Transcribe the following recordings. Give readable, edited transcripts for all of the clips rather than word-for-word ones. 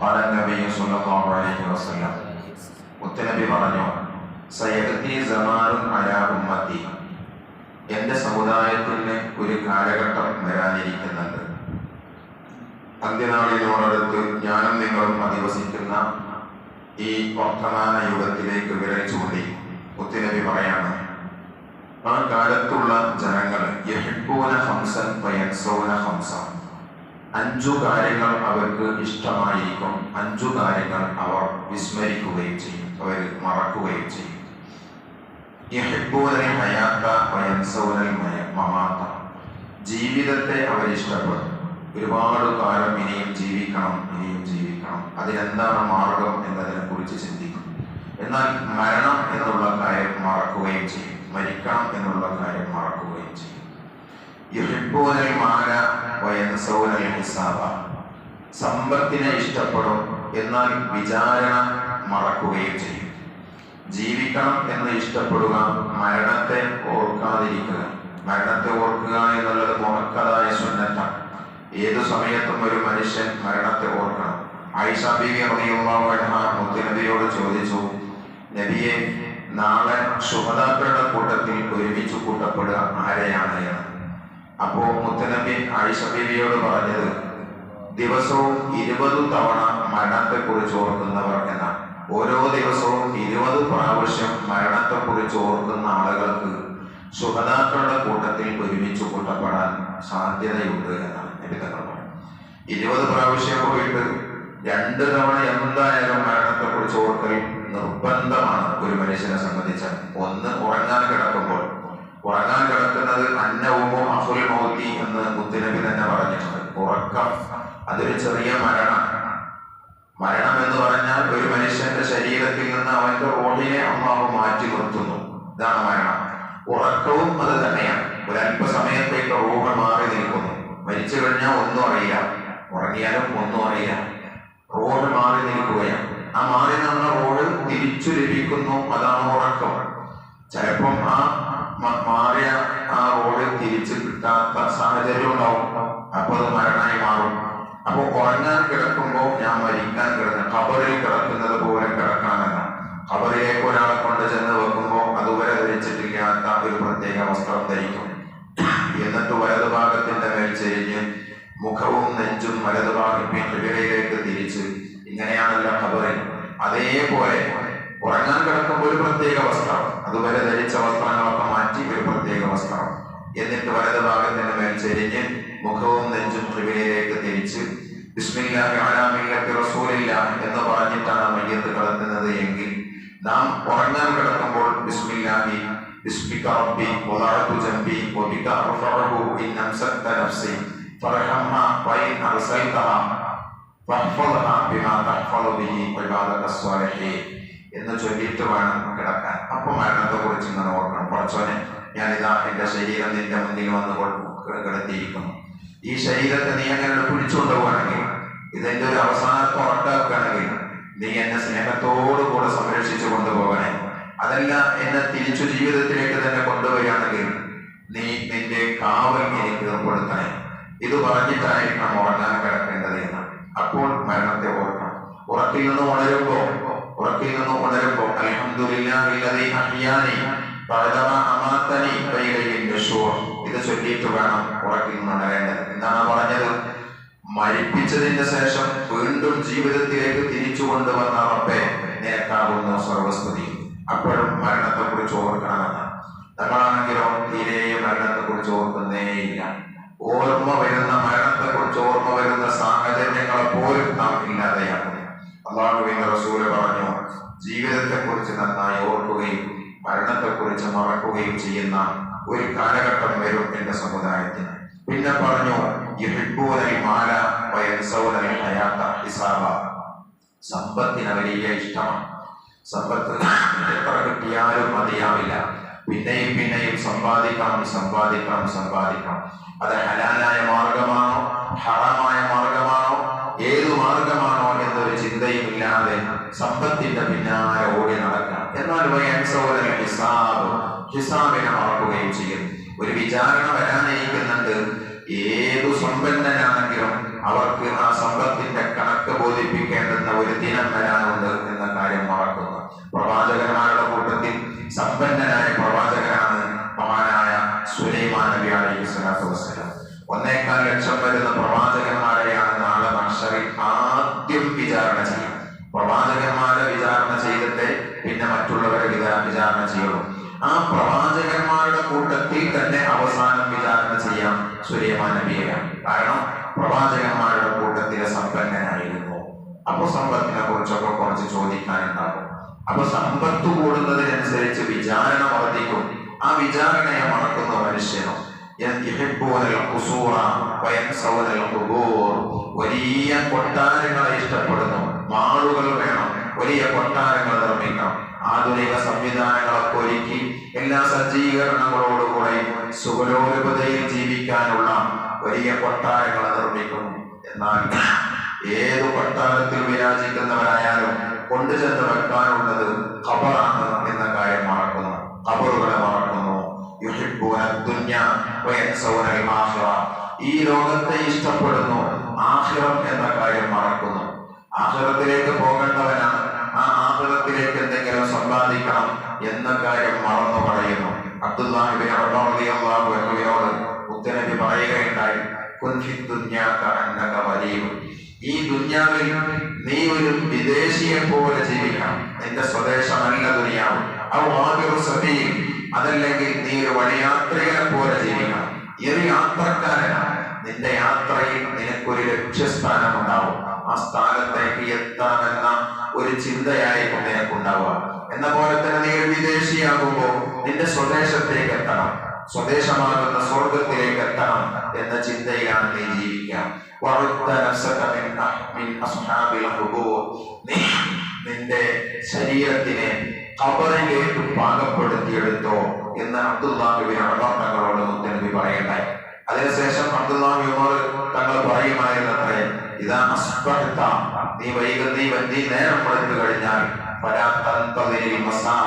ഖാല നബി സല്ലല്ലാഹു അലൈഹി വസല്ലം, മുത്തനബി പറഞ്ഞു, സയഅതി സമാനുൻ അലാ ഉമ്മത്തി, എന്റെ സമുദായത്തിന് ഒരു കാലഘട്ടം വരാനിരിക്കുന്നുണ്ട്. അന്ത്യനാളിനോടടുത്ത് ഞാനും നിങ്ങളും അധിവസിക്കുന്ന ഈ വർത്തമാന യുഗത്തിലേക്ക് വിരൽ ചൂണ്ടി മുത്തനബി പറയാണ്, ആ കാലത്തുള്ള ജനങ്ങൾ യഹിബ്ബൂന ഖംസൻ ഫയൻസൗന ഖംസ, 5 കാര്യങ്ങൾ അവർക്ക് ഇഷ്ടമായിരിക്കും, 5 കാര്യങ്ങൾ അവർ വിസ്മരിക്കുകയും ചെയ്യും, അവർ മറക്കുകയും ചെയ്യും. യഹിബ്ബൂനൽ ഹയാത വയൻസൗനൽ മമാത, ജീവിതത്തെ അവർ ഇഷ്ടപ്പെടും, ഒരുപാട് കാലം ഇനിയും ജീവിക്കണം, അതിനെന്താണ് മാർഗം എന്നതിനെ കുറിച്ച് ചിന്തിക്കും. എന്നാൽ മരണം എന്നുള്ള കാര്യം മറക്കുകയും ചെയ്യും, മരിക്കണം എന്നുള്ള കാര്യം മറക്കുകയും ചെയ്യും. യുഹിബ്ബൂനൽ മാല വയൻസൗനൽ ഹിസാബ, സമ്പത്തിനെ ഇഷ്ടപ്പെടും, എന്നാൽ വിചാരണ മറക്കുകയും ചെയ്യും. ജീവിക്കണം എന്ന് ഇഷ്ടപ്പെടുക, മരണത്തെ ഓർക്കാതിരിക്കുക. മരണത്തെ ഓർക്കുക എന്നുള്ളത് മുഅക്കദായ സുന്നത്താണ്. ഏതു സമയത്തും ഒരു മനുഷ്യൻ മരണത്തെ ഓർക്കണം. ആയിഷ ബീവി റളിയല്ലാഹു അൻഹ മുത്തനബിയോട് ചോദിച്ചു, നബിയെ, നാളെ ശുഹദാക്കളുടെ കൂട്ടത്തിൽ ഒരുമിച്ച് കൂട്ടപ്പെടുക ആരെയാണ് എന്ന്. അപ്പോ മുത്തനബി ആയിഷ ബീവിയോട് പറഞ്ഞത്, ദിവസവും 20 തവണ മരണത്തെ കുറിച്ച് ഓർക്കുന്നവർ എന്നാണ്. ഓരോ ദിവസവും 20 പ്രാവശ്യം മരണത്തെ കുറിച്ച് ഓർക്കുന്ന ആളുകൾക്ക് ശുഹദാക്കളുടെ കൂട്ടത്തിൽ ഒരുമിച്ച് കൂട്ടപ്പെടാൻ സാധ്യതയുണ്ട് എന്നാണ് നബി തങ്ങൾ പറഞ്ഞത്. 20 പ്രാവശ്യം പോയിട്ട് 2 തവണ എന്തായാലും മരണത്തെ കുറിച്ച് ഓർക്കൽ നിർബന്ധമാണ് ഒരു മനുഷ്യനെ സംബന്ധിച്ച്. ഒന്ന്, ഉറങ്ങാൻ കിടക്കുമ്പോൾ. ഉറങ്ങാൻ കിടക്കുന്നത് അന്നവുമോ അഫുൽ മൗതി എന്ന് മുത്തനബി തന്നെ പറഞ്ഞിട്ടുണ്ട്. ഉറക്കം അതൊരു ചെറിയ മരണം എന്ന് പറഞ്ഞാൽ ഒരു മനുഷ്യന്റെ ശരീരത്തിൽ നിന്ന് അവന്റെ റൂഹിനെ അല്ലാഹു മാറ്റി നിർത്തുന്നു, ഇതാണ് മരണം. ഉറക്കവും അത് തന്നെയാണ്. ഒരല്പസമയത്തേക്ക് റൂഹ് മാറി നിൽക്കുന്നു. മരിച്ചു കഴിഞ്ഞാൽ ഒന്നും അറിയില്ല, ഉറങ്ങിയാലും ഒന്നും അറിയില്ല, റൂഹ് മാറി നിൽക്കുകയാണ്. ആ മാറി നിന്ന റൂഹ് തിരിച്ചു ലഭിക്കുന്നു, അതാണ് ഉറക്കം. ചിലപ്പം ആ മാറിയ ആ റൂഹ് തിരിച്ചു കിട്ടാത്ത സാഹചര്യം ഉണ്ടാവും, അപ്പൊ അത് മരണമായി മാറും. അപ്പൊ ഉറങ്ങാൻ കിടക്കുമ്പോൾ ഞാൻ മരിക്കാൻ കിടന്ന് ഖബറിൽ കിടക്കുന്നത് പോലെ കിടക്കണമെന്നാണ്. ഖബറിലേക്ക് ഒരാളെ കൊണ്ട് ചെന്ന് വെക്കുമ്പോൾ അതുവരെ ധരിച്ചിട്ടില്ലാത്ത ഒരു പ്രത്യേക വസ്ത്രം ധരിക്കും. എന്നിട്ട് വലതുഭാഗത്തിന്റെ മേൽ ചെരിഞ്ഞ് മുഖവും നെഞ്ചും വലതുഭാഗത്തിലേക്ക് തിരിച്ച്, ഇങ്ങനെയാണല്ലോ ഖബറിൽ. അതേപോലെ ഉറങ്ങാൻ കിടക്കുമ്പോൾ ഒരു പ്രത്യേക വസ്ത്രം, അതുവരെ ധരിച്ച വസ്ത്രങ്ങളൊക്കെ മാറ്റി ഒരു പ്രത്യേക വസ്ത്രം, എന്നിട്ട് വലതുഭാഗത്തിന്റെ മേൽ ചെരിഞ്ഞ് മുഖവും നെഞ്ചും ത്രിവേലേക്ക് തിരിച്ച് ബിസ്മില്ലാഹി അലാ മില്ലത്തി റസൂലില്ലാഹ് എന്ന് പറഞ്ഞിട്ടാണ് മയ്യത്ത് കിടക്കുന്നത് എങ്കിൽ, നാം ഉറങ്ങാൻ കിടക്കുമ്പോൾ ബിസ്മില്ലാഹി ബിസ്മിക റബ്ബി വദഅതു ജംബി വബിക അർഫഉഹു ഇൻ അംസക്ത നഫ്സി ഫർഹംഹാ വഇൻ അർസൽതഹാ ഫഹ്ഫദ്ഹാ ബിമാ തഹ്ഫദു ബിഹി ഇബാദക സ്വാലിഹീൻ എന്ന് ചൊല്ലിയിട്ട് വേണം കിടക്കാൻ. അപ്പൊ മരണത്തെ കുറിച്ച് ഇങ്ങനെ ഓർക്കണം. കുറച്ചോനെ, ഞാനിതാ എന്റെ ശരീരം നിന്റെ മുന്നിൽ വന്ന് കിടത്തിയിരിക്കുന്നു. ഈ ശരീരത്തെ നീ അങ്ങനെ പിടിച്ചുകൊണ്ട് പോകണമെങ്കിൽ, ഇതെന്റെ ഒരു അവസാനത്തെ ഉറക്കാക്കുകയാണെങ്കിൽ നീ എന്നെ സ്നേഹത്തോടു കൂടെ സംരക്ഷിച്ചു കൊണ്ടുപോകണേ. അതല്ല, എന്നെ തിരിച്ചു ജീവിതത്തിലേക്ക് തന്നെ കൊണ്ടുവരികയാണെങ്കിൽ നീ നിന്റെ കാവൽ എനിക്ക് ഏർപ്പെടുത്തണേ. ഇത് പറഞ്ഞിട്ടായിരിക്കണം ഉറങ്ങാൻ കിടക്കേണ്ടത് എന്ന്. അപ്പോൾ മരണത്തെ ഓർക്കണം. ഉറക്കിൽ നിന്ന് ഉണരുമ്പോ അൽഹംദുലില്ലാഹില്ലദീ അഹ്യാനി ബഅദമാ അമാതനി വഇലൈഹിൻ നുശൂർ, ഇത് ചൊല്ലിയിട്ട് വേണം ഉറക്കിൽ നിന്ന് ഉണരേണ്ടത്. എന്താണ് പറഞ്ഞത്? മരിപ്പിച്ചതിന് ശേഷം വീണ്ടും ജീവിതത്തിലേക്ക് തിരിച്ചു കൊണ്ടുവന്ന റബ്ബേ, നിനക്കാവുന്ന സർവസ്തുതി. അപ്പോഴും മരണത്തെ കുറിച്ച് ഓർക്കണമെന്ന്. നമ്മളാണെങ്കിലോ തീരെ മരണത്തെ കുറിച്ച് ഓർക്കുന്നേയില്ല. മരണത്തെ കുറിച്ച് ഓർമ്മ വരുന്ന സാഹചര്യങ്ങളെ പോലും നാം ഇല്ലാതെയാണ്. അല്ലാഹുവിന്റെ റസൂല് പറഞ്ഞു, ജീവിതത്തെ കുറിച്ച് നന്നായി ഓർക്കുകയും മരണത്തെ കുറിച്ച് മറക്കുകയും ചെയ്യുന്ന ഒരു കാലഘട്ടം വരും എന്റെ സമുദായത്തിന്. പിന്നെ പറഞ്ഞു, യുഹിബ്ബൂനൽ മാല വയൻസൗനൽ ഹയാത ഹിസാബ, സമ്പത്തിന് വലിയ ഇഷ്ടമാണ്. സമ്പത്ത് എത്ര കിട്ടിയാലും മതിയാവില്ല. പിന്നെയും സമ്പാദിക്കണം. അത് ഹലാലായ മാർഗമാണോ ഹറാമായ മാർഗമാണോ ഏതു മാർഗമാണോ എന്നൊരു ചിന്തയും ഇല്ലാതെ സമ്പത്തിന്റെ പിന്നാലെ ഓടി നടക്കാം. എന്നാൽ ഹിസാബിനെ മറക്കുകയും ചെയ്യും. ഒരു വിചാരണ വരാനിരിക്കുന്നുണ്ട്. ഏതു സമ്പന്നനാണെങ്കിലും അവർക്ക് ആ സമ്പത്തിന്റെ കണക്ക് ബോധിപ്പിക്കേണ്ടുന്ന ഒരു ദിനം വരാനുണ്ട് എന്ന കാര്യം മറക്കുന്നു. പ്രവാചകന്മാരുടെ കൂട്ടത്തിൽ സമ്പന്നനായ പ്രവാചകനാണ് മഹാനായ സുലൈമാൻ നബി അലൈഹി സ്വലാത്തു വസ്സലാം. 1.25 ലക്ഷം വരുന്ന പ്രവാചകന്മാരെയാണ് നാളെ മഹ്ശറിൽ ആദ്യം വിചാരണ ചെയ്യുക. പ്രവാചകന്മാരെ വിചാരണ ചെയ്തിട്ട് പിന്നെ മറ്റുള്ളവരെ വിചാരണ ചെയ്യുള്ളൂ. ആ പ്രവാചകന്മാരുടെ കൂട്ടത്തിൽ തന്നെ അവസാനം വിചാരണ ചെയ്യാം സുലൈമാൻ നബിയെയാണ്. കാരണം പ്രവാചകന്മാരുടെ കൂട്ടത്തിലെ സമ്പന്നനായിരുന്നു. അപ്പൊ സമ്പത്തിനെ കുറിച്ചൊക്കെ കുറച്ച് ചോദിക്കാനുണ്ടാകും. അപ്പൊ സമ്പത്ത് കൂടുന്നതിനനുസരിച്ച് വിചാരണ വർദ്ധിക്കും. ആ വിചാരണയെ മറക്കുന്ന മനുഷ്യനും വലിയ കൊട്ടാരങ്ങളെ ഇഷ്ടപ്പെടുന്നു. മാളുകൾ വേണം, വലിയ കൊട്ടാരങ്ങൾ നിർമ്മിക്കണം, ആധുനിക സംവിധാനങ്ങളൊക്കെ ഒരുക്കി എല്ലാ സജ്ജീകരണങ്ങളോടുകൂടെ സുഖലോലുപതയിൽ ജീവിക്കാനുള്ള വലിയ കൊട്ടാരങ്ങൾ നിർമ്മിക്കുന്നു. എന്നാൽ ഏതു കൊട്ടാരത്തിൽ വിരാജിക്കുന്നവരായാലും കൊണ്ടുചെന്ന് വെക്കാനുള്ളത് ഖബറാണ് എന്ന കാര്യം മറക്കുന്നു. ഖബറുകളെ മറക്കുന്നു. ഈ ലോകത്തെ ഇഷ്ടപ്പെടുന്നു, ആഖിറം എന്ന കാര്യം മറക്കുന്നു. ആഖിറത്തിലേക്ക് പോകേണ്ടവനാണ്. ആ ആഖിറത്തിലേക്ക് എന്തെങ്കിലും സമ്പാദിക്കണം എന്ന കാര്യം മറന്നു പറയുന്നു. അബ്ദുല്ലാഹി ഇബ്നു ഉമർ റളിയല്ലാഹു അൻഹുവിനോട് മുത്തനബി പറയുകയുണ്ടായി, കുൻ ഫി ദുനിയാ കഅന്നക ഗരീബ്. ഈ ദുനിയാവിൽ നീ ഒരു വിദേശിയെ പോലെ ജീവിക്കണം. നിന്റെ സ്വദേശമല്ല ദുനിയാവ്. അതല്ലെങ്കിൽ നീ ഒരു വഴിയാത്രികനെ പോലെ ജീവിക്കണം. ഈ ഒരു യാത്രക്കാരനാണ്. നിന്റെ യാത്രയിൽ നിനക്കൊരു ലക്ഷ്യസ്ഥാനം ഉണ്ടാവും. ആ സ്ഥാനത്തേക്ക് എത്താമെന്ന ഒരു ചിന്തയായിരിക്കും നിനക്കുണ്ടാവുക. എന്ന പോലെ തന്നെ നീ ഒരു വിദേശിയാകുമ്പോൾ നിന്റെ സ്വദേശത്തേക്ക് എത്തണം, സ്വദേശമാകുന്ന സ്വർഗത്തിലേക്ക് എത്തണം എന്ന ചിന്തയിലാണ് നീ ജീവിക്കാം. നിന്റെ ശരീരത്തിനെ ഖബറിലേക്ക് പാകപ്പെടുത്തിയെടുത്തോ എന്ന് അബ്ദുല്ലാഹി ഇബ്നു ഉമർ തങ്ങളോട് മുത്തനബി പറയണ്ടായി. അതിനുശേഷം അബ്ദുല്ലാഹി ഉമർ തങ്ങൾ പറയുമായിരുന്നത്രേ, ഇദാ അസ്ബഹത, നീ നേരം വെളുത്തു കഴിഞ്ഞാൽ ഫലാ തൻതദിരിൽ മസാ,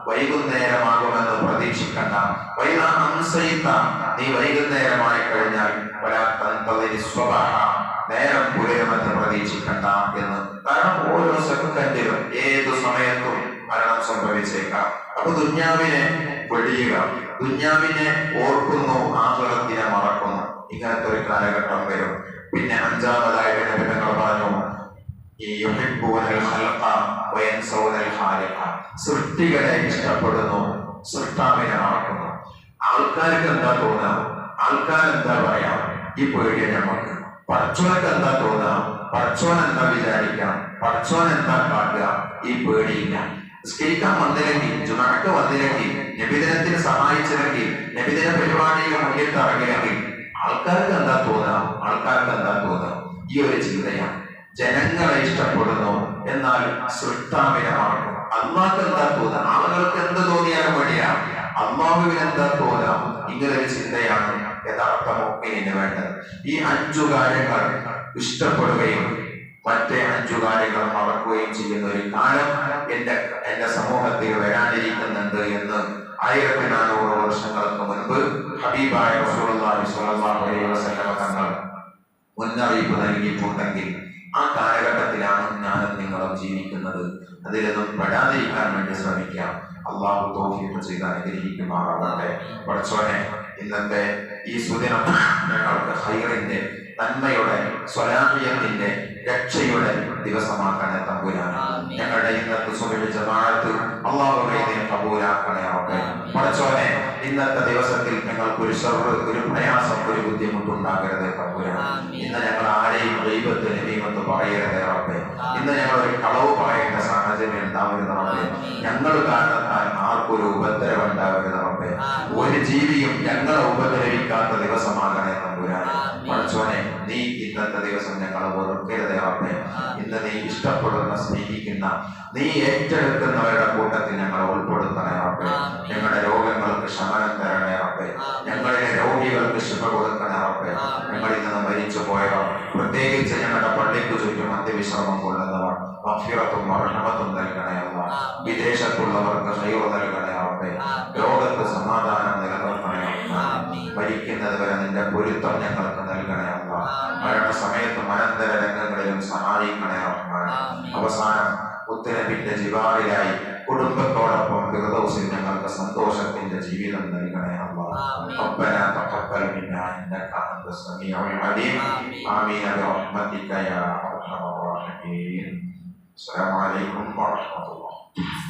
വൈകുന്നേരമാകുമെന്ന് പ്രതീക്ഷിക്കണ്ട. വൈദാ അംസൈത, നീ വൈകുന്നേരമായി കഴിഞ്ഞാൽ ഫലാ തൻതദിരിൽ സ്വബഹ, നേരം പുലരുമെന്ന് പ്രതീക്ഷിക്കണ്ട എന്ന്. കാരണം ഓരോ സെക്കൻഡിലും ഏതു സമയത്തും മരണം സംഭവിച്ചേക്കാം. അപ്പൊ ദുന്യാവിനെ വെടിയുക, ദുന്യാവിനെ ഓർക്കുന്നു, ആഖിറത്തിനെ മറക്കുന്നു. ഇങ്ങനത്തെ ഒരു കാലഘട്ടം വരും. പിന്നെ അഞ്ചാമതായി നിങ്ങൾ പറഞ്ഞു, സൃഷ്ടികളെ ഇഷ്ടപ്പെടുന്നു, സൃഷ്ടാവിനെ മറക്കുന്നു. ആൾക്കാർക്ക് എന്താ തോന്നാം? ആൾക്കാരെന്താ പറയാം? ഈ പേടിയ നമുക്ക്. പടച്ചോനക്ക് എന്താ തോന്നാം? പടച്ചോൻ എന്താ വിചാരിക്കാം? പടച്ചോൻ എന്താ കാട്ടുക? ഈ പേടിയില്ല. സ്കരിക്കാൻ വന്നില്ലെങ്കിൽ, ജുമാക്ക് വന്നില്ലെങ്കിൽ, നബിദിനത്തിന് സഹായിച്ചില്ലെങ്കിൽ, നബിദിന പരിപാടിയിൽ മുന്നിട്ട് ഇറങ്ങില്ലെങ്കിൽ ആൾക്കാർക്ക് എന്താ തോന്നാം? ആൾക്കാർക്ക് എന്താ തോന്നാം? ഈ ഒരു ചിന്തയാണ്. ജനങ്ങളെ ഇഷ്ടപ്പെടുന്നു, എന്നാൽ സൃഷ്ടാവിനെ മറക്കും. അള്ളാഹ്ക്ക് എന്താ തോന്നാം? ആളുകൾക്ക് എന്ത് തോന്നിയാലും വേണ്ടിയാ, അള്ളാഹുവിന് എന്താ തോന്നാം? ഇങ്ങനൊരു ചിന്തയാണ് യഥാർത്ഥ മുഅ്മിനീന് വേണ്ടത്. ഈ 5 കാര്യങ്ങൾ ഇഷ്ടപ്പെടുകയും മറ്റേ 5 കാര്യങ്ങൾ മറക്കുകയും ചെയ്യുന്ന ഒരു കാലം എന്റെ സമൂഹത്തിൽ വരാനിരിക്കുന്നുണ്ട് എന്ന് 1400 വർഷങ്ങൾക്ക് മുൻപ് ഹബീബായ റസൂലുള്ളാഹി സ്വല്ലല്ലാഹു അലൈഹി വസല്ലം തങ്ങൾ മുന്നറിയിപ്പ് നൽകിയിട്ടുണ്ടെങ്കിൽ ആ കാലഘട്ടത്തിലാണ് ഞാനും നിങ്ങളും ജീവിക്കുന്നത്. അതിലൊന്നും പെടാതിരിക്കാൻ വേണ്ടി ശ്രമിക്കാം. അള്ളാഹു തൗഫീഖ് ചെയ്ത് അനുഗ്രഹിക്കുമാറാകട്ടെ. പടച്ചോനെ, ഇന്നത്തെ ഈ സുദിനം ഞങ്ങൾക്ക് ഖൈറിന്റെ, നന്മയുടെ, സ്വലാഹിയത്തിന്റെ, രക്ഷയുടെ ദിവസമാക്കണേ തമ്പുരാൻ. ഞങ്ങളുടെ ഇന്നത്തെ സുബഹി ജമാഅത്ത് അല്ലാഹുവേ നീ കബൂലാക്കണേ റബ്ബേ. പടച്ചോനെ, ഇന്നത്തെ ദിവസത്തിൽ ഞങ്ങൾക്ക് ഒരു ശർറ്, ഒരു പ്രയാസം, ഒരു ബുദ്ധിമുട്ടുണ്ടാകരുത് തമ്പുരാൻ. ഇന്ന് ഞങ്ങൾ ആരെയും ഗൈബത്ത് നമീമത്ത് പറയരുതേ റബ്ബേ. ഇന്ന് ഞങ്ങൾ ഒരു കളവ് പറയേണ്ട സാഹചര്യം ഉണ്ടാവരുത് റബ്ബേ. ഞങ്ങൾ കാരണത്താൽ ആർക്കൊരു ഉപദ്രവം ഉണ്ടാവരുത് റബ്ബേ. ഒരു ജീവിയും ഞങ്ങളെ ഉപദ്രവിക്കാത്ത ദിവസമാകണേ തമ്പുരാൻ. പടച്ചോനെ, നീ ഇന്നത്തെ ദിവസം ഞങ്ങളെ വെറുക്കരുതേ റബ്ബേ. ഇന്ന് നീ ഇഷ്ടപ്പെടുന്ന, സ്നേഹിക്കുന്ന, നീ ഏറ്റെടുക്കുന്നവരുടെ കൂട്ടത്തിൽ ഞങ്ങളെ ഉൾപ്പെടുത്തണേ റബ്ബേ. ഞങ്ങളുടെ രോഗങ്ങൾക്ക് ശമനം തരണേ റബ്ബേ. ഞങ്ങളിലെ രോഗികൾക്ക് ശിഫ കൊടുക്കണേ റബ്ബേ. ഞങ്ങളിൽ നിന്ന് മരിച്ചു പോയവർ, പ്രത്യേകിച്ച് ഞങ്ങളുടെ പള്ളിക്ക് ചുറ്റും അന്ത്യവിശ്രമം കൊള്ളുന്നവർ, മഗ്ഫിറത്തും റഹ്മത്തും നൽകണേ അല്ലാഹ്. വിദേശത്തുള്ളവർക്ക് ഖൈർ നൽകണേ റബ്ബേ. ലോകത്ത് സമാധാനം നിലനിർത്തണേ റബ്ബേ. മരിക്കുന്നത് വരെ നിന്റെ പൊരുത്തം ഞങ്ങൾക്ക് നൽകണേ അല്ലാഹ്. മരണസമയത്തും അനന്തര രംഗങ്ങളിലും സഹായിക്കണേ റഹ്മാൻ. അവസാനം മുത്തുനബിന്റെ ജിവാറിലായി കുടുംബത്തോടൊപ്പം ഫിർദൗസിൽ ഞങ്ങൾക്ക് സന്തോഷത്തിന്റെ ജീവിതം നൽകണേ അല്ലാഹ്. ربنا تقبل منا انك انت السميع العليم. آمين برحمتك يا ارحم الراحمين. السلام عليكم ورحمة الله.